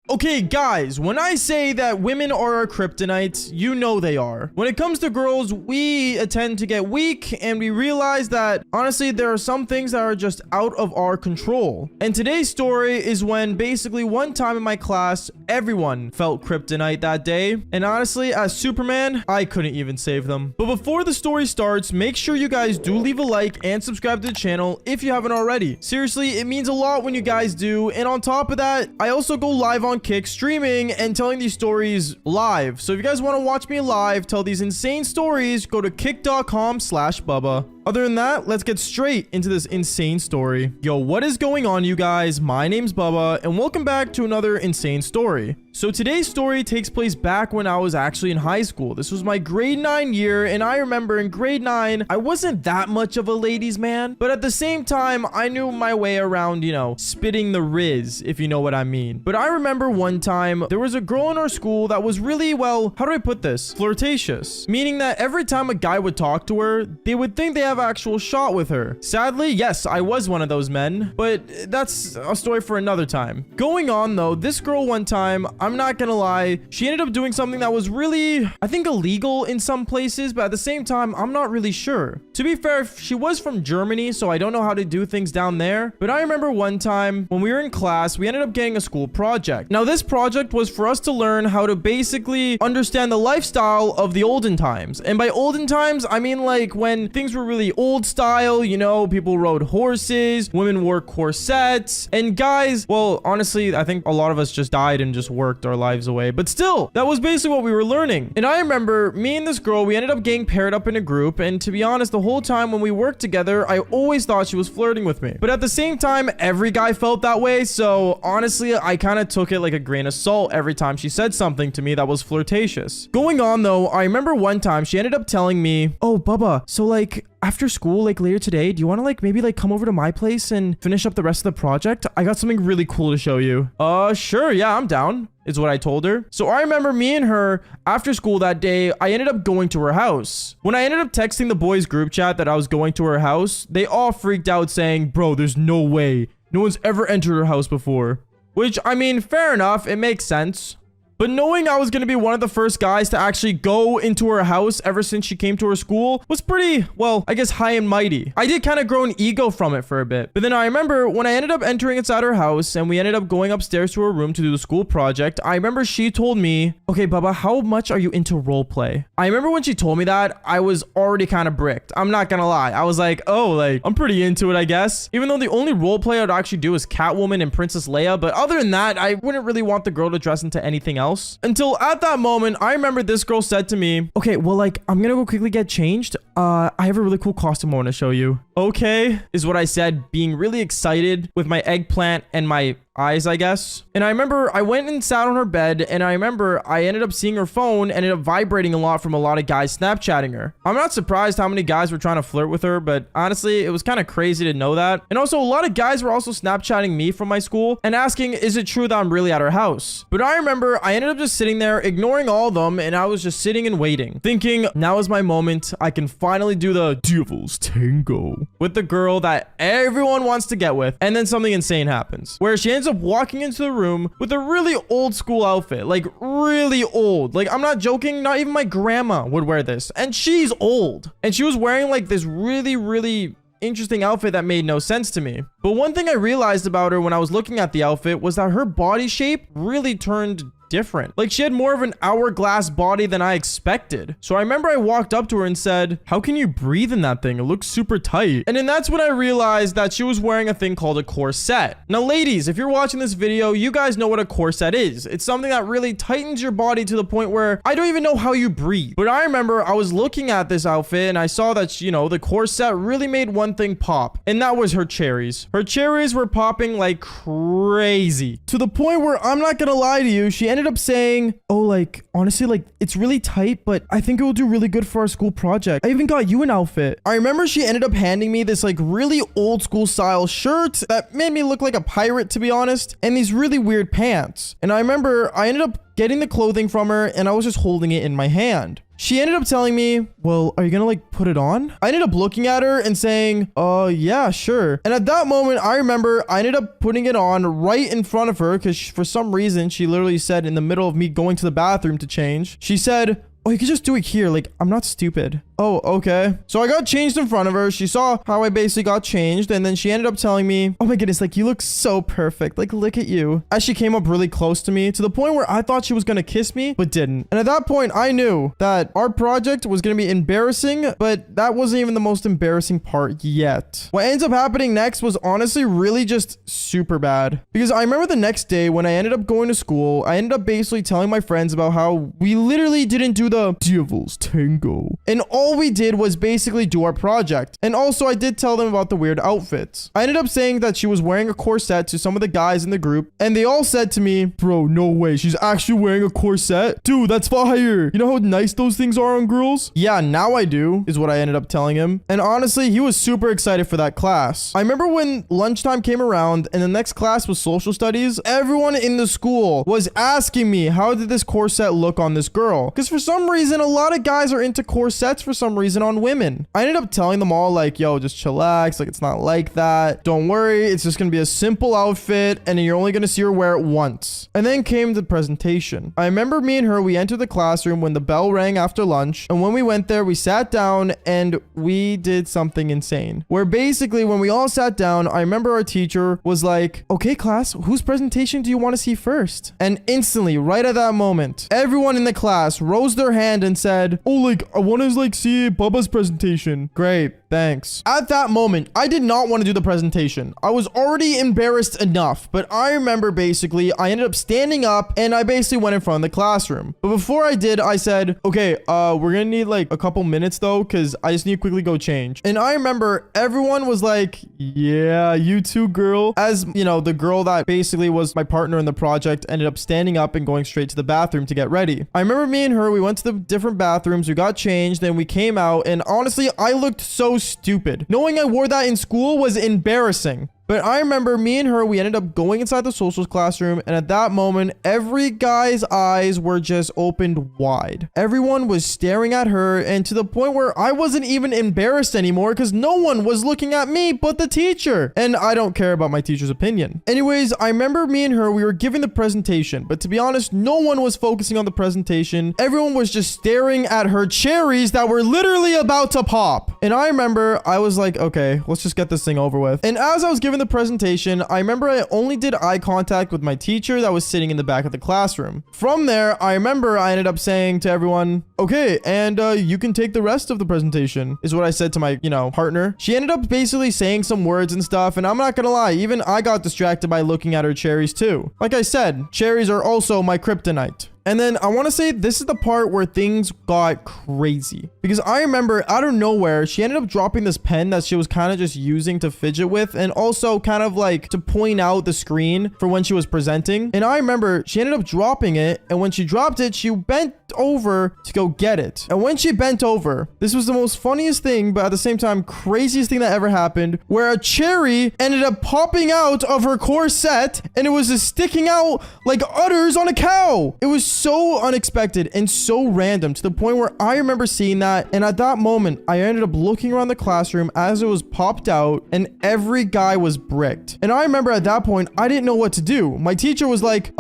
Okay, guys, when I say that women are our kryptonite, you know they are. When it comes to girls, we tend to get weak, and we realize that, honestly, there are some things that are just out of our control. And today's story is when basically one time in my class, everyone felt kryptonite that day. And honestly, as Superman, I couldn't even save them. But before the story starts, make sure you guys do leave a like and subscribe to the channel if you haven't already. Seriously, it means a lot when you guys do. And on top of that, I also go live on Kick streaming and telling these stories live. So if you guys want to watch me live tell these insane stories, go to kick.com/Bubba. Other than that, let's get straight into this insane story. Yo, what is going on, you guys? My name's Bubba, and welcome back to another insane story. So today's story takes place back when I was actually in high school. This was my grade 9 year, and I remember in grade 9, I wasn't that much of a ladies' man, but at the same time, I knew my way around, you know, spitting the riz, if you know what I mean. But I remember one time, there was a girl in our school that was really, well, how do I put this? Flirtatious. Meaning that every time a guy would talk to her, they would think they have actual shot with her. Sadly, yes, I was one of those men, but that's a story for another time. Going on though, this girl one time, I'm not gonna lie, she ended up doing something that was really, I think, illegal in some places, but at the same time, I'm not really sure. To be fair, she was from Germany, so I don't know how to do things down there, but I remember one time when we were in class, we ended up getting a school project. Now, this project was for us to learn how to basically understand the lifestyle of the olden times. And by olden times, I mean like when things were really old style, you know, people rode horses, women wore corsets, and guys, well, honestly, I think a lot of us just died and just worked our lives away. But still, that was basically what we were learning. And I remember me and this girl, we ended up getting paired up in a group. And to be honest, the whole time when we worked together, I always thought she was flirting with me. But at the same time, every guy felt that way. So honestly, I kind of took it like a grain of salt every time she said something to me that was flirtatious. Going on though, I remember one time she ended up telling me, "Oh, Bubba, so like after school, like later today, do you want to like maybe like come over to my place and finish up the rest of the project? I got something really cool to show you." Sure, yeah, I'm down, is what I told her. So I remember me and her after school that day, I ended up going to her house. When I ended up texting the boys group chat that I was going to her house, they all freaked out saying, "Bro, there's no way. No one's ever entered her house before." Which, I mean, fair enough. It makes sense. But knowing I was going to be one of the first guys to actually go into her house ever since she came to her school was pretty, well, I guess high and mighty. I did kind of grow an ego from it for a bit. But then I remember when I ended up entering inside her house and we ended up going upstairs to her room to do the school project, I remember she told me, "Okay, Bubba, how much are you into role play?" I remember when she told me that, I was already kind of bricked. I'm not going to lie. I was like, oh, like, I'm pretty into it, I guess. Even though the only role play I'd actually do is Catwoman and Princess Leia. But other than that, I wouldn't really want the girl to dress into anything else. Until at that moment, I remember this girl said to me, "Okay, well, like, I'm gonna go quickly get changed. I have a really cool costume I want to show you." "Okay," is what I said, being really excited with my eggplant and my eyes, I guess. And I remember I went and sat on her bed, and I remember I ended up seeing her phone ended up vibrating a lot from a lot of guys Snapchatting her. I'm not surprised how many guys were trying to flirt with her, but honestly, it was kind of crazy to know that. And also, a lot of guys were also Snapchatting me from my school and asking, is it true that I'm really at her house? But I remember I ended up just sitting there, ignoring all of them, and I was just sitting and waiting, thinking, now is my moment. I can finally do the devil's tango with the girl that everyone wants to get with. And then something insane happens, where she ends up walking into the room with a really old school outfit, like really old. Like, I'm not joking, not even my grandma would wear this, and she's old. And she was wearing like this really interesting outfit that made no sense to me. But one thing I realized about her when I was looking at the outfit was that her body shape really turned different. Like, she had more of an hourglass body than I expected. So I remember I walked up to her and said, "How can you breathe in that thing? It looks super tight." And then that's when I realized that she was wearing a thing called a corset. Now, ladies, if you're watching this video, you guys know what a corset is. It's something that really tightens your body to the point where I don't even know how you breathe. But I remember I was looking at this outfit and I saw that, you know, the corset really made one thing pop, and that was her cherries. Her cherries were popping like crazy, to the point where, I'm not gonna lie to you, she ended up saying, "Oh, like, honestly, like, it's really tight, but I think it will do really good for our school project. I even got you an outfit." I remember she ended up handing me this like really old school style shirt that made me look like a pirate, to be honest, and these really weird pants. And I remember I ended up getting the clothing from her, and I was just holding it in my hand. She ended up telling me, well, are you gonna like put it on? I ended up looking at her and saying, yeah, sure. And at that moment, I remember I ended up putting it on right in front of her because for some reason, she literally said in the middle of me going to the bathroom to change, she said, oh, you could just do it here. Like, I'm not stupid. Oh, okay. So I got changed in front of her. She saw how I basically got changed. And then she ended up telling me, oh my goodness, like you look so perfect. Like, look at you. As she came up really close to me to the point where I thought she was going to kiss me, but didn't. And at that point, I knew that our project was going to be embarrassing, but that wasn't even the most embarrassing part yet. What ends up happening next was honestly really just super bad. Because I remember the next day when I ended up going to school, I ended up basically telling my friends about how we literally didn't do the Devil's Tango. And all we did was basically do our project. And also I did tell them about the weird outfits. I ended up saying that she was wearing a corset to some of the guys in the group, and they all said to me, bro, no way, she's actually wearing a corset? Dude, that's fire. You know how nice those things are on girls? Yeah, now I do, is what I ended up telling him. And honestly, he was super excited for that class. I remember when lunchtime came around and the next class was social studies, everyone in the school was asking me, how did this corset look on this girl? Because for some reason, a lot of guys are into corsets for some reason on women. I ended up telling them all like, yo, just chillax. Like, it's not like that. Don't worry. It's just going to be a simple outfit and you're only going to see her wear it once. And then came the presentation. I remember me and her, we entered the classroom when the bell rang after lunch. And when we went there, we sat down and we did something insane. Where basically when we all sat down, I remember our teacher was like, okay, class, whose presentation do you want to see first? And instantly, right at that moment, everyone in the class rose their hand and said, oh, like, I want to like see Bubba's presentation. Great, thanks. At that moment, I did not want to do the presentation. I was already embarrassed enough, but I remember basically I ended up standing up and I basically went in front of the classroom. But before I did, I said, okay, we're gonna need like a couple minutes though, because I just need to quickly go change. And I remember everyone was like, yeah, you too, girl. As you know, the girl that basically was my partner in the project ended up standing up and going straight to the bathroom to get ready. I remember me and her, we went to the different bathrooms, we got changed, and we came out, and honestly, I looked so stupid. Knowing I wore that in school was embarrassing. But I remember me and her, we ended up going inside the socials classroom, and at that moment, every guy's eyes were just opened wide. Everyone was staring at her, and to the point where I wasn't even embarrassed anymore because no one was looking at me but the teacher. And I don't care about my teacher's opinion. Anyways, I remember me and her, we were giving the presentation, but to be honest, no one was focusing on the presentation. Everyone was just staring at her cherries that were literally about to pop. And I remember I was like, okay, let's just get this thing over with. And as I was giving the presentation, I remember I only did eye contact with my teacher that was sitting in the back of the classroom. From there, I remember I ended up saying to everyone, okay, and you can take the rest of the presentation, is what I said to my, partner. She ended up basically saying some words and stuff, and I'm not gonna lie, even I got distracted by looking at her cherries too. Like I said, cherries are also my kryptonite. And then I want to say this is the part where things got crazy. Because I remember out of nowhere, she ended up dropping this pen that she was kind of just using to fidget with. And also kind of like to point out the screen for when she was presenting. And I remember she ended up dropping it. And when she dropped it, she bent over to go get it. And when she bent over, this was the most funniest thing, but at the same time, craziest thing that ever happened, where a cherry ended up popping out of her corset and it was just sticking out like udders on a cow. It was so unexpected and so random to the point where I remember seeing that, and at that moment I ended up looking around the classroom as it was popped out and every guy was bricked. And I remember at that point I didn't know what to do. My teacher was like,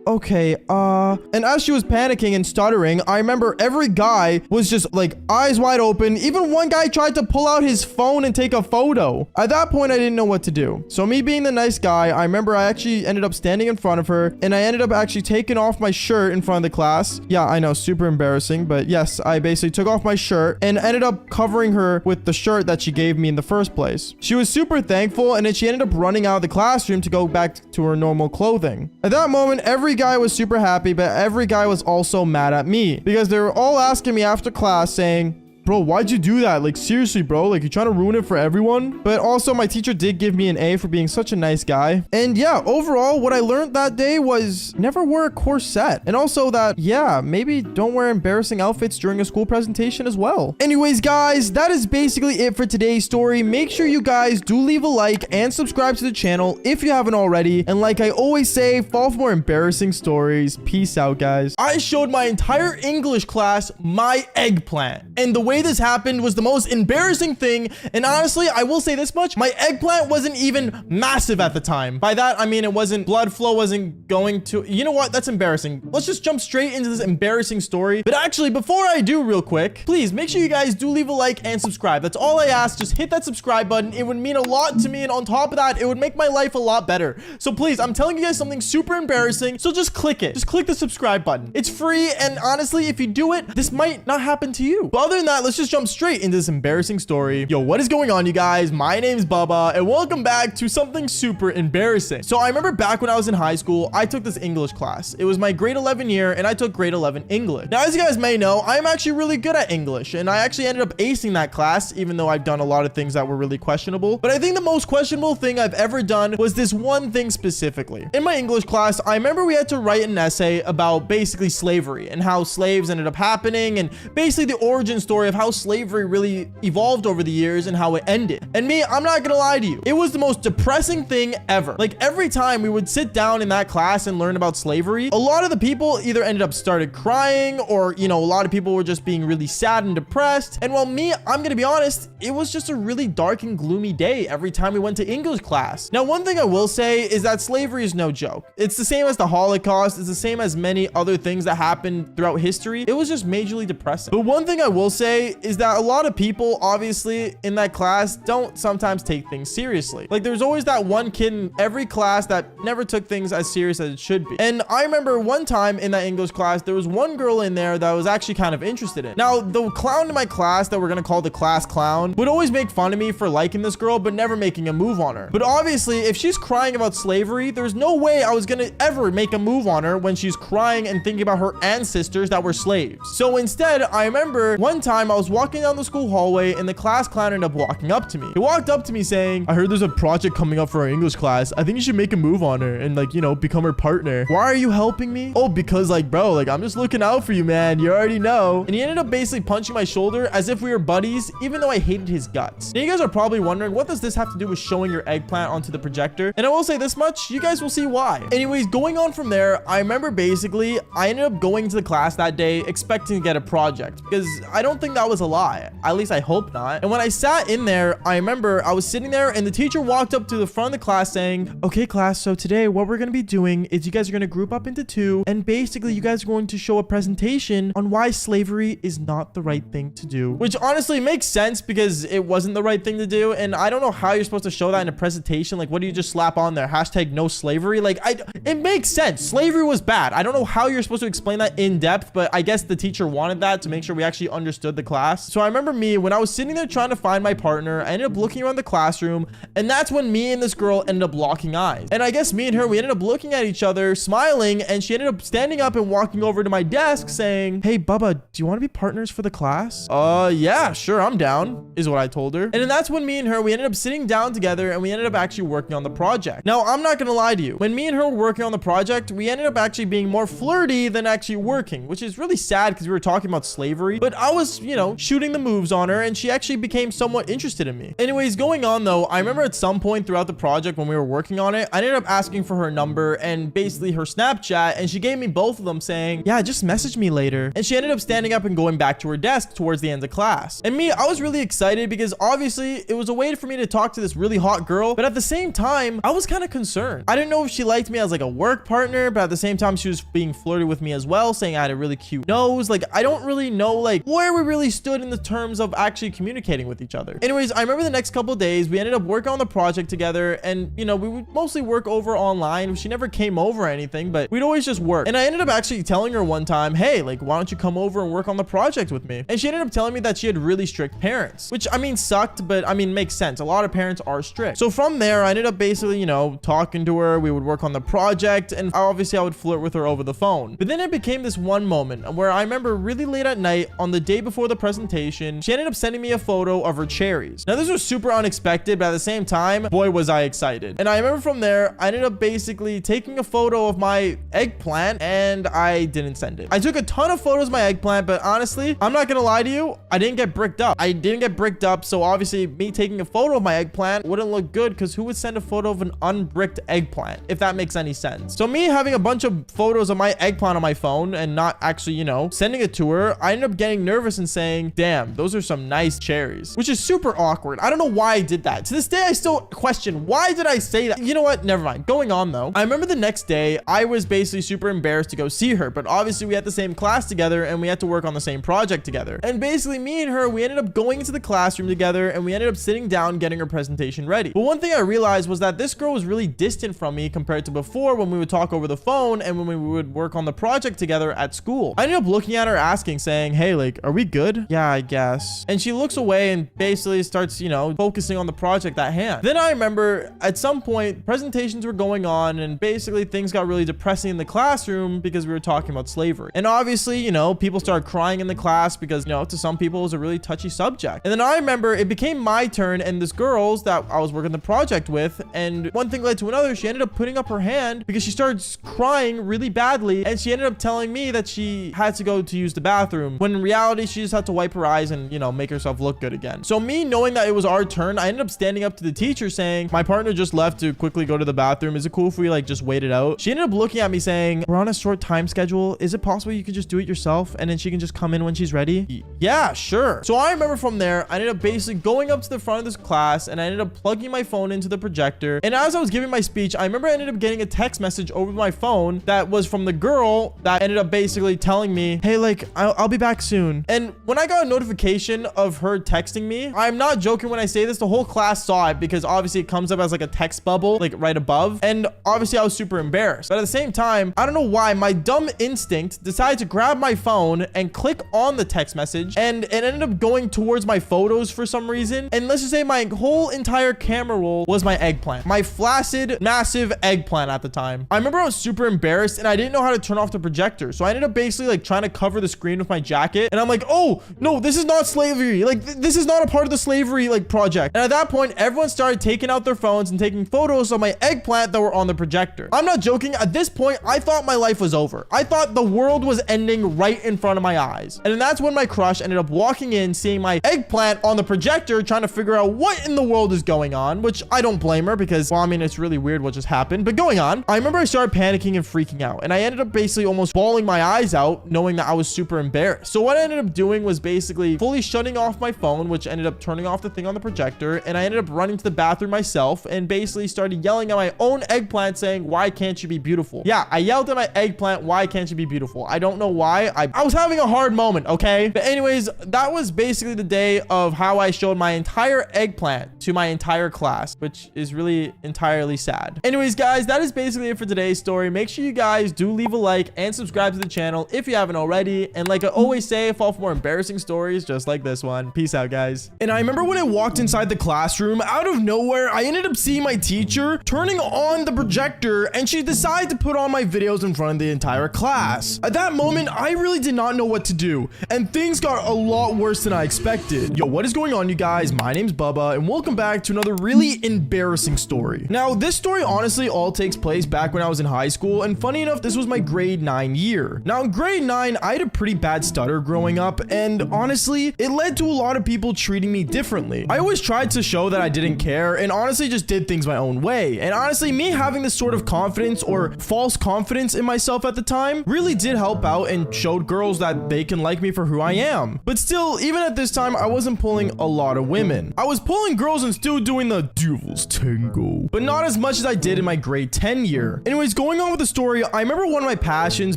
okay, and as she was panicking and stuttering, I remember every guy was just like eyes wide open. Even one guy tried to pull out his phone and take a photo. At that point, I didn't know what to do. So me being the nice guy, I remember I actually ended up standing in front of her and I ended up actually taking off my shirt in front of the class. Yeah, I know, super embarrassing, but yes, I basically took off my shirt and ended up covering her with the shirt that she gave me in the first place. She was super thankful, and then she ended up running out of the classroom to go back to her normal clothing. At that moment, every guy was super happy, but every guy was also mad at me because they were all asking me after class saying, Bro, why'd you do that? Like, seriously, bro. Like, you're trying to ruin it for everyone? But also, my teacher did give me an A for being such a nice guy. And yeah, overall, what I learned that day was never wear a corset. And also that, yeah, maybe don't wear embarrassing outfits during a school presentation as well. Anyways, guys, that is basically it for today's story. Make sure you guys do leave a like and subscribe to the channel if you haven't already. And like I always say, follow for more embarrassing stories. Peace out, guys. I showed my entire English class my eggplant. And the way this happened was the most embarrassing thing. And honestly, I will say this much. My eggplant wasn't even massive at the time. By that, I mean, it wasn't, blood flow wasn't going to, you know what? That's embarrassing. Let's just jump straight into this embarrassing story. But actually, before I do real quick, please make sure you guys do leave a like and subscribe. That's all I ask. Just hit that subscribe button. It would mean a lot to me. And on top of that, it would make my life a lot better. So please, I'm telling you guys something super embarrassing. So just click it. Just click the subscribe button. It's free. And honestly, if you do it, this might not happen to you. But other than that, let's just jump straight into this embarrassing story. Yo, what is going on, you guys? My name's Bubba, and welcome back to something super embarrassing. So I remember back when I was in high school, I took this English class. It was my grade 11 year, and I took grade 11 English. Now, as you guys may know, I'm actually really good at English, and I actually ended up acing that class, even though I've done a lot of things that were really questionable. But I think the most questionable thing I've ever done was this one thing specifically. In my English class, I remember we had to write an essay about basically slavery and how slaves ended up happening, and basically the origin story of how slavery really evolved over the years and how it ended. And me, I'm not gonna lie to you, it was the most depressing thing ever. Like, every time we would sit down in that class and learn about slavery, a lot of the people either ended up started crying, or, you know, a lot of people were just being really sad and depressed. And well, me, I'm gonna be honest, it was just a really dark and gloomy day every time we went to English class. Now, one thing I will say is that slavery is no joke. It's the same as the Holocaust. It's the same as many other things that happened throughout history. It was just majorly depressing. But one thing I will say is that a lot of people, obviously, in that class don't sometimes take things seriously. Like, there's always that one kid in every class that never took things as serious as it should be. And I remember one time in that English class, there was one girl in there that I was actually kind of interested in. Now, the clown in my class that we're gonna call the class clown would always make fun of me for liking this girl, but never making a move on her. But obviously, if she's crying about slavery, there's no way I was gonna ever make a move on her when she's crying and thinking about her ancestors that were slaves. So instead, I remember one time I was walking down the school hallway and the class clown ended up walking up to me. He walked up to me saying, "I heard there's a project coming up for our English class. I think you should make a move on her and, like, you know, become her partner." "Why are you helping me?" "Oh, because, like, bro, like, I'm just looking out for you, man. You already know." And he ended up basically punching my shoulder as if we were buddies, even though I hated his guts. Now, you guys are probably wondering, what does this have to do with showing your eggplant onto the projector? And I will say this much, you guys will see why. Anyways, going on from there, I remember basically I ended up going to the class that day expecting to get a project, because I don't think that was a lie. At least I hope not. And when I sat in there, I remember I was sitting there and the teacher walked up to the front of the class saying, "Okay, class, so today what we're going to be doing is you guys are going to group up into two, and basically you guys are going to show a presentation on why slavery is not the right thing to do." Which honestly makes sense, because it wasn't the right thing to do. And I don't know how you're supposed to show that in a presentation. Like, what do you just slap on there? Hashtag no slavery? Like, it makes sense. Slavery was bad. I don't know how you're supposed to explain that in depth, but I guess the teacher wanted that to make sure we actually understood the class. So I remember me, when I was sitting there trying to find my partner, I ended up looking around the classroom, and that's when me and this girl ended up locking eyes. And I guess me and her, we ended up looking at each other, smiling, and she ended up standing up and walking over to my desk saying, "Hey, Bubba, do you want to be partners for the class?" Yeah, sure, I'm down," is what I told her. And then that's when me and her, we ended up sitting down together, and we ended up actually working on the project. Now, I'm not gonna lie to you. When me and her were working on the project, we ended up actually being more flirty than actually working, which is really sad because we were talking about slavery. But I was, you know, shooting the moves on her, and she actually became somewhat interested in me. Anyways, going on though, I remember at some point throughout the project when we were working on it, I ended up asking for her number and basically her Snapchat, and she gave me both of them saying, "Yeah, just message me later." And she ended up standing up and going back to her desk towards the end of class. And me, I was really excited because obviously it was a way for me to talk to this really hot girl, but at the same time, I was kind of concerned. I didn't know if she liked me as like a work partner, but at the same time, she was being flirty with me as well, saying I had a really cute nose. Like, I don't really know like where we really stood in the terms of actually communicating with each other. Anyways, I remember the next couple of days, we ended up working on the project together, and you know, we would mostly work over online. She never came over or anything, but we'd always just work. And I ended up actually telling her one time, "Hey, like, why don't you come over and work on the project with me?" And she ended up telling me that she had really strict parents, which I mean sucked, but I mean makes sense. A lot of parents are strict. So from there, I ended up basically, you know, talking to her. We would work on the project, and obviously I would flirt with her over the phone. But then it became this one moment where I remember really late at night on the day before the the presentation, she ended up sending me a photo of her cherries. Now, this was super unexpected, but at the same time, boy, was I excited. And I remember from there, I ended up basically taking a photo of my eggplant, and I didn't send it. I took a ton of photos of my eggplant, but honestly, I'm not gonna lie to you, I didn't get bricked up. I didn't get bricked up, so obviously me taking a photo of my eggplant wouldn't look good, because who would send a photo of an unbricked eggplant, if that makes any sense? So me having a bunch of photos of my eggplant on my phone and not actually, you know, sending it to her, I ended up getting nervous and saying, damn, those are some nice cherries, which is super awkward. I don't know why I did that. To this day, I still question, why did I say that? You know what? Never mind. Going on though, I remember the next day, I was basically super embarrassed to go see her, but obviously we had the same class together and we had to work on the same project together. And basically me and her, we ended up going into the classroom together and we ended up sitting down getting her presentation ready. But one thing I realized was that this girl was really distant from me compared to before when we would talk over the phone and when we would work on the project together at school. I ended up looking at her asking, saying, hey, like, are we good? Yeah, I guess. And she looks away and basically starts, you know, focusing on the project at hand. Then I remember at some point presentations were going on and basically things got really depressing in the classroom because we were talking about slavery. And obviously, you know, people started crying in the class because, you know, to some people it was a really touchy subject. And then I remember it became my turn and this girl's that I was working the project with, and one thing led to another. She ended up putting up her hand because she started crying really badly, and she ended up telling me that she had to go to use the bathroom, when in reality she just had to wipe her eyes and, you know, make herself look good again. So me knowing that it was our turn, I ended up standing up to the teacher saying, my partner just left to quickly go to the bathroom. Is it cool if we like just wait it out? She ended up looking at me saying, we're on a short time schedule. Is it possible you could just do it yourself and then she can just come in when she's ready? Yeah, sure. So I remember from there, I ended up basically going up to the front of this class and I ended up plugging my phone into the projector. And as I was giving my speech, I remember I ended up getting a text message over my phone that was from the girl that ended up basically telling me, hey, like, I'll be back soon. And when I got a notification of her texting me, I'm not joking when I say this, the whole class saw it because obviously it comes up as like a text bubble, like right above. And obviously I was super embarrassed. But at the same time, I don't know why my dumb instinct decided to grab my phone and click on the text message, and it ended up going towards my photos for some reason. And let's just say my whole entire camera roll was my eggplant, my flaccid, massive eggplant at the time. I remember I was super embarrassed and I didn't know how to turn off the projector. So I ended up basically like trying to cover the screen with my jacket. And I'm like, oh no, this is not slavery. Like this is not a part of the slavery like project. And at that point, everyone started taking out their phones and taking photos of my eggplant that were on the projector. I'm not joking. At this point, I thought my life was over. I thought the world was ending right in front of my eyes. And then that's when my crush ended up walking in, seeing my eggplant on the projector, trying to figure out what in the world is going on, which I don't blame her because, well, I mean, it's really weird what just happened. But going on, I remember I started panicking and freaking out. And I ended up basically almost bawling my eyes out, knowing that I was super embarrassed. So what I ended up doing was basically fully shutting off my phone, which ended up turning off the thing on the projector. And I ended up running to the bathroom myself and basically started yelling at my own eggplant saying, why can't you be beautiful? Yeah, I yelled at my eggplant, why can't you be beautiful? I don't know why. I was having a hard moment, okay? But anyways, that was basically the day of how I showed my entire eggplant to my entire class, which is really entirely sad. Anyways, guys, that is basically it for today's story. Make sure you guys do leave a like and subscribe to the channel if you haven't already. And like I always say, fall for more embarrassing stories just like this one. Peace out, guys. And I remember when I walked inside the classroom, out of nowhere, I ended up seeing my teacher turning on the projector, and she decided to put on my videos in front of the entire class. At that moment, I really did not know what to do, and things got a lot worse than I expected. Yo, what is going on, you guys? My name's Bubba, and welcome back to another really embarrassing story. Now, this story honestly all takes place back when I was in high school, and funny enough, this was my grade 9 year. Now, in grade 9, I had a pretty bad stutter growing up, and honestly, it led to a lot of people treating me differently. I always tried to show that I didn't care, and honestly just did things my own way. And honestly, me having this sort of confidence or false confidence in myself at the time really did help out and showed girls that they can like me for who I am. But still, even at this time, I wasn't pulling a lot of women. I was pulling girls and still doing the devil's tango, but not as much as I did in my grade 10 year. Anyways, going on with the story, I remember one of my passions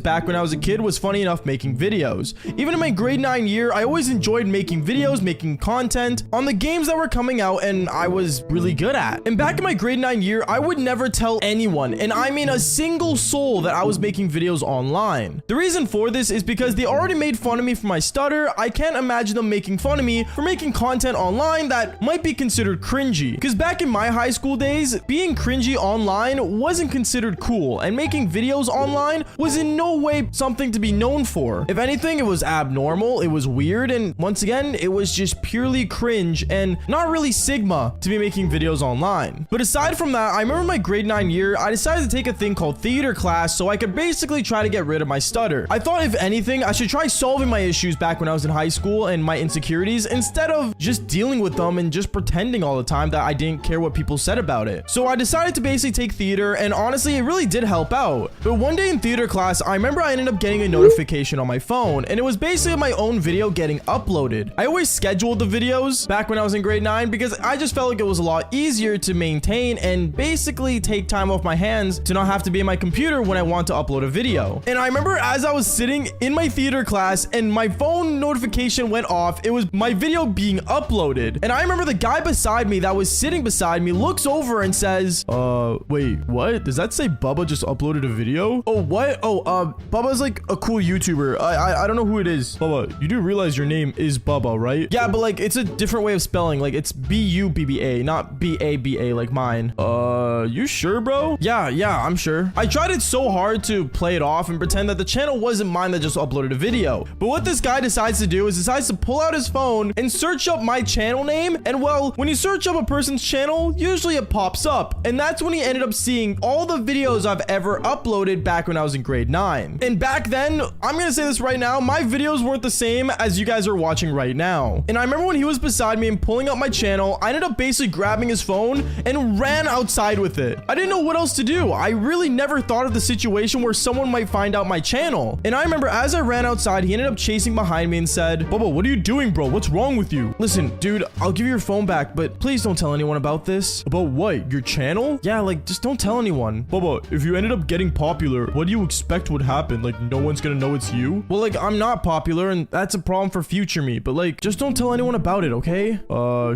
back when I was a kid was, funny enough, making videos. Even in my grade 9 year, I always enjoyed making videos, making content on the games that were coming out and I was really good at. And back in my grade 9 year, I would never tell anyone, and I mean a single soul, that I was making videos online. The reason for this is because they already made fun of me for my stutter. I can't imagine them making fun of me for making content online that might be considered cringy. Because back in my high school days, being cringy online wasn't considered cool, and making videos online was in no way something to be known for. If anything, it was abnormal, it was was weird, and once again, it was just purely cringe and not really Sigma to be making videos online. But aside from that, I remember my grade 9 year, I decided to take a thing called theater class so I could basically try to get rid of my stutter. I thought if anything, I should try solving my issues back when I was in high school and my insecurities instead of just dealing with them and just pretending all the time that I didn't care what people said about it. So I decided to basically take theater, and honestly, it really did help out. But one day in theater class, I remember I ended up getting a notification on my phone, and it was basically my own video getting uploaded. I always scheduled the videos back when I was in grade 9 because I just felt like it was a lot easier to maintain and basically take time off my hands to not have to be in my computer when I want to upload a video. And I remember as I was sitting in my theater class and my phone notification went off, it was my video being uploaded. And I remember the guy beside me that was sitting beside me looks over and says, wait, what? Does that say Bubba just uploaded a video? Oh, what? Oh, Bubba's like a cool YouTuber. I don't know who it is. Bubba, you do realize your name is Bubba, right? Yeah, but like it's a different way of spelling. Like it's B-U-B-B-A, not B-A-B-A like mine. You sure, bro? Yeah, I'm sure. I tried it so hard to play it off and pretend that the channel wasn't mine that just uploaded a video. But what this guy decides to do is decides to pull out his phone and search up my channel name. And well, when you search up a person's channel, usually it pops up. And that's when he ended up seeing all the videos I've ever uploaded back when I was in grade 9. And back then, I'm gonna say this right now, my videos weren't the same as you guys are watching right now. And I remember when he was beside me and pulling up my channel, I ended up basically grabbing his phone and ran outside with it. I didn't know what else to do. I really never thought of the situation where someone might find out my channel. And I remember as I ran outside, he ended up chasing behind me and said, Bubba, what are you doing, bro? What's wrong with you? Listen, dude, I'll give you your phone back, but please don't tell anyone about this. About what? Your channel? Yeah, like, just don't tell anyone. Bubba, if you ended up getting popular, what do you expect would happen? Like, no one's gonna know it's you? Well, like, I'm not popular, and that's a problem for future me, but like, just don't tell anyone about it, okay?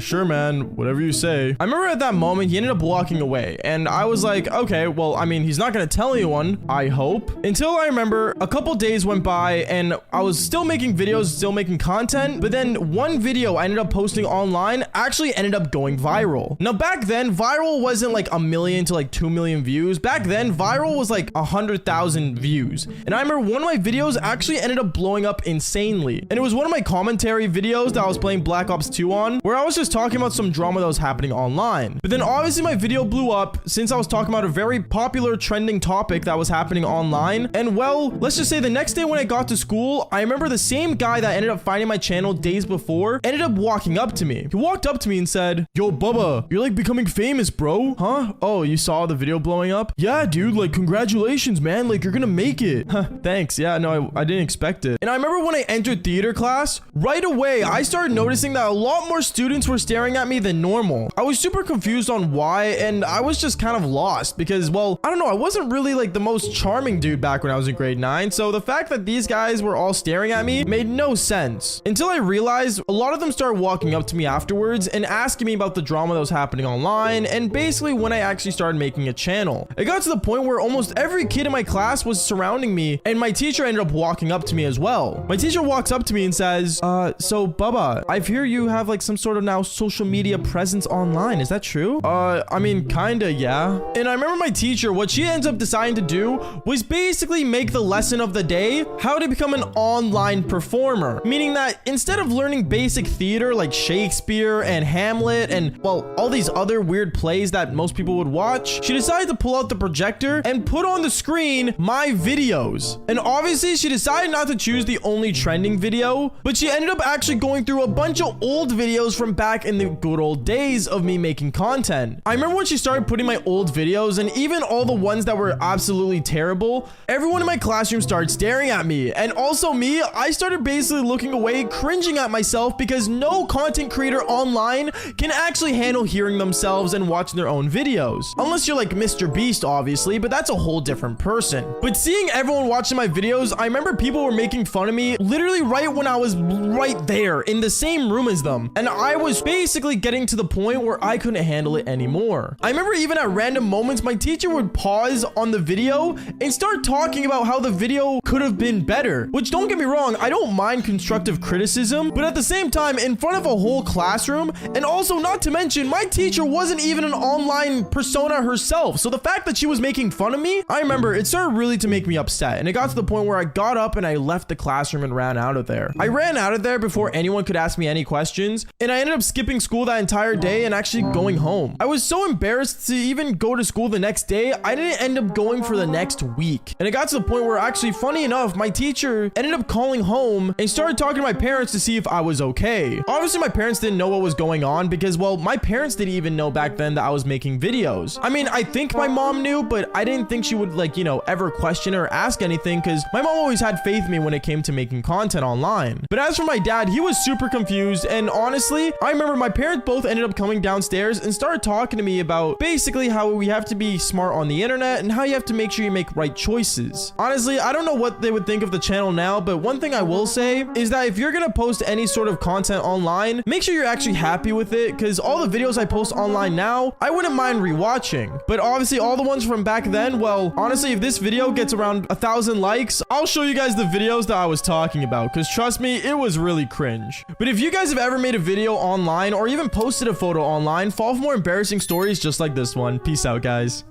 Sure, man. Whatever you say. I remember at that moment, he ended up walking away, and I was like, okay, well, I mean, he's not gonna tell anyone, I hope. Until I remember a couple days went by, and I was still making videos, still making content, but then one video I ended up posting online actually ended up going viral. Now, back then, viral wasn't like 1 million to like 2 million views. Back then, viral was like 100,000 views. And I remember one of my videos actually ended up blowing up insanely. And it was one of my commentary videos that I was playing Black Ops 2 on, where I was just talking about some drama that was happening online. But then obviously my video blew up since I was talking about a very popular trending topic that was happening online. And well, let's just say the next day when I got to school, I remember the same guy that ended up finding my channel days before ended up walking up to me. He walked up to me and said, yo, Bubba, you're like becoming famous, bro. Huh? Oh, you saw the video blowing up? Yeah, dude, like congratulations, man. Like you're gonna make it. Huh, thanks. Yeah, no, I didn't expect it. And I remember when I entered theater class, right away, I started noticing that a lot more students were staring at me than normal. I was super confused on why, and I was just kind of lost because, well, I don't know, I wasn't really like the most charming dude back when I was in grade 9, so the fact that these guys were all staring at me made no sense. Until I realized a lot of them started walking up to me afterwards and asking me about the drama that was happening online, and basically when I actually started making a channel. It got to the point where almost every kid in my class was surrounding me, and my teacher ended up walking up to me as well. My teacher walks up to me and says, so Bubba, I hear you have like some sort of now social media presence online. Is that true? I mean, kinda, yeah. And I remember my teacher, what she ends up deciding to do was basically make the lesson of the day how to become an online performer. Meaning that instead of learning basic theater like Shakespeare and Hamlet and, well, all these other weird plays that most people would watch, she decided to pull out the projector and put on the screen my videos. And obviously she decided not to choose the only trending video, but she ended up actually going through a bunch of old videos from back in the good old days of me making content. I remember when she started putting my old videos, and even all the ones that were absolutely terrible, everyone in my classroom started staring at me. And also me, I started basically looking away, cringing at myself because no content creator online can actually handle hearing themselves and watching their own videos. Unless you're like Mr. Beast, obviously, but that's a whole different person. But seeing everyone watching my videos, I remember people were making fun of me literally right when I was right there in the same room as them. And I was basically getting to the point where I couldn't handle it anymore. I remember even at random moments, my teacher would pause on the video and start talking about how the video could have been better. Which, don't get me wrong, I don't mind constructive criticism, but at the same time, in front of a whole classroom, and also not to mention, my teacher wasn't even an online persona herself. So the fact that she was making fun of me, I remember it started really to make me upset. And it got to the point where I got up and I left the classroom and ran out of there. there. I ran out of there before anyone could ask me any questions, and I ended up skipping school that entire day and actually going home. I was so embarrassed to even go to school the next day, I didn't end up going for the next week. And it got to the point where, actually, funny enough, my teacher ended up calling home and started talking to my parents to see if I was okay. Obviously, my parents didn't know what was going on because, well, my parents didn't even know back then that I was making videos. I mean, I think my mom knew, but I didn't think she would, like, you know, ever question or ask anything because my mom always had faith in me when it came to making content online. But as for my dad, he was super confused, and honestly, I remember my parents both ended up coming downstairs and started talking to me about basically how we have to be smart on the internet and how you have to make sure you make right choices. Honestly, I don't know what they would think of the channel now, but one thing I will say is that if you're gonna post any sort of content online, make sure you're actually happy with it, because all the videos I post online now, I wouldn't mind rewatching. But obviously all the ones from back then, well, honestly, if this video gets around 1,000 likes, I'll show you guys the videos that I was talking about, because trust me, it was really cringe. But if you guys have ever made a video online or even posted a photo online, follow for more embarrassing stories just like this one. Peace out, guys.